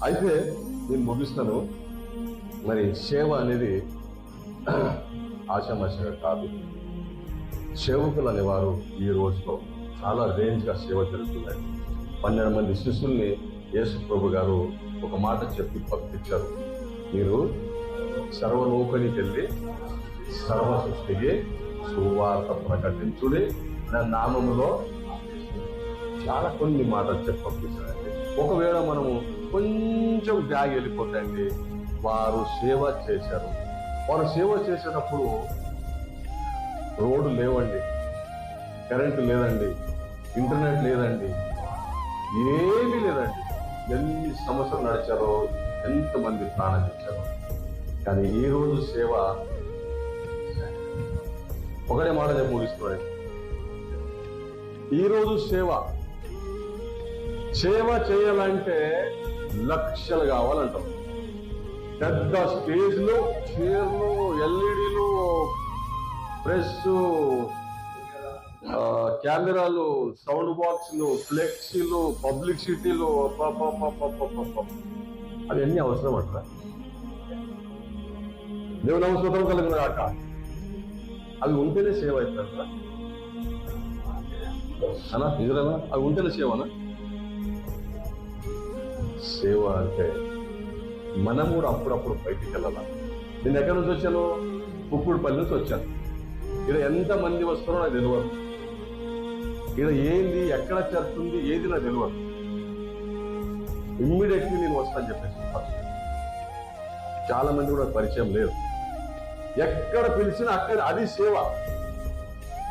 అయితే నేను ముగిస్తాను. మరి సేవ అనేది ఆషామాషిగా కాదు. సేవకులు అనేవారు ఈ రోజులో చాలా రేంజ్గా సేవ జరుగుతున్నాయి. 12 మంది శిష్యుల్ని యేసు ప్రభు గారు ఒక మాట చెప్పి పంపించారు. మీరు సర్వలోకానికి వెళ్ళి సర్వ సృష్టికి సువార్త ప్రకటించుడి నా నామములో చాలా కొన్ని మాటలు చెప్పి పంపించారండి. ఒకవేళ మనము కొంచెం బ్యాగ్ వెళ్ళిపోతాయండి. వారు సేవ చేశారు. వారు సేవ చేసేటప్పుడు రోడ్డు లేవండి, కరెంటు లేదండి, ఇంటర్నెట్ లేదండి, ఏమీ లేదండి. ఎన్ని సంవత్సరాలు నడిచారో, ఎంతమంది ప్రాణం ఇచ్చారో. కానీ ఈ రోజు సేవ ఒకటే మాట చెప్పి ముగిస్తున్నాడు. ఈరోజు సేవ చేయాలంటే లక్షలు కావాలంటాం. పెద్ద స్టేజ్లు, చైర్లు, ఎల్ఈడీలు, ప్రెస్, కెమెరాలు, సౌండ్ బాక్స్లు, ఫ్లెక్సీలు, పబ్లిసిటీలు, అవన్నీ అవసరం అంటారా? దేవుని అవసరం కలిగిన కాక అవి ఉంటేనే సేవ అవుతారా అన్నా? నిజమేనా? అవి ఉంటేనే సేవనా? సేవ అంటే మనం కూడా అప్పుడప్పుడు బయటికి వెళ్ళాల. నేను ఎక్కడి నుంచి వచ్చాను? కుక్కుడుపల్లి నుంచి వచ్చాను. ఇక్కడ ఎంతమంది వస్తారో నాకు తెలియదు. ఇక్కడ ఏంది, ఎక్కడ చర్చ్ ఉంది, ఏది నాకు తెలియదు. ఇమ్మీడియట్లీ నేను వస్తాను చెప్పేసి చాలా మంది కూడా పరిచయం లేదు. ఎక్కడ పిలిచినా అక్కడ అది సేవ.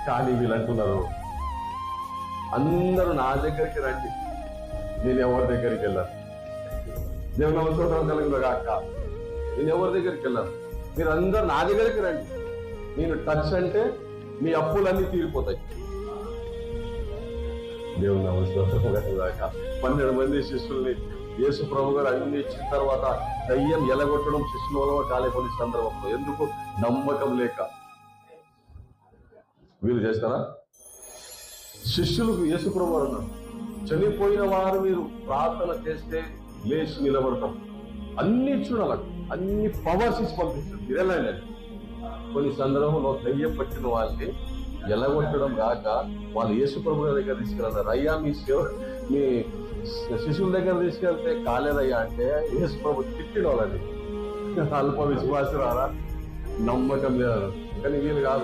కానీ వీళ్ళు అంటున్నారు, అందరూ నా దగ్గరికి రండి, నేను ఎవరి దగ్గరికి వెళ్ళాను. దేవుని అవసరం కలిగిన కాక నేను ఎవరి దగ్గరికి వెళ్ళాను. మీరు అందరు నా దగ్గరికి రండి, నేను టచ్ అంటే మీ అప్పులన్నీ తీరిపోతాయి. దేవుని అవసరం కాక 12 మంది శిష్యుల్ని యేసు ప్రభు గారు అన్ని ఇచ్చిన తర్వాత దయ్యం ఎలగొట్టడం శిష్యులలో కాలేపని సందర్భంలో ఎందుకు? నమ్మకం లేక. వీళ్ళు చేస్తారా? శిష్యులకు యేసు ప్రభు గారు అన్నారు, చనిపోయిన వారు మీరు ప్రార్థన చేస్తే లేచి నిలబడతాం. అన్ని చూడాలి, అన్ని పవర్స్ ఇచ్చి పంపిస్తారు. మీరెళ్ళండి. కొన్ని సందర్భంలో దయ్యం పట్టిన వాళ్ళని ఎలగొట్టడం కాక వాళ్ళు యేసు ప్రభు గారి దగ్గర తీసుకెళ్ళారు. అయ్యా మీ శిశువుల దగ్గర తీసుకెళ్తే కాలేదయ్యా అంటే యేసు ప్రభు తిట్టిన వాళ్ళని. అల్ప విశ్వాసురారా, నమ్మకం లేదు. కానీ వీళ్ళు కాదు.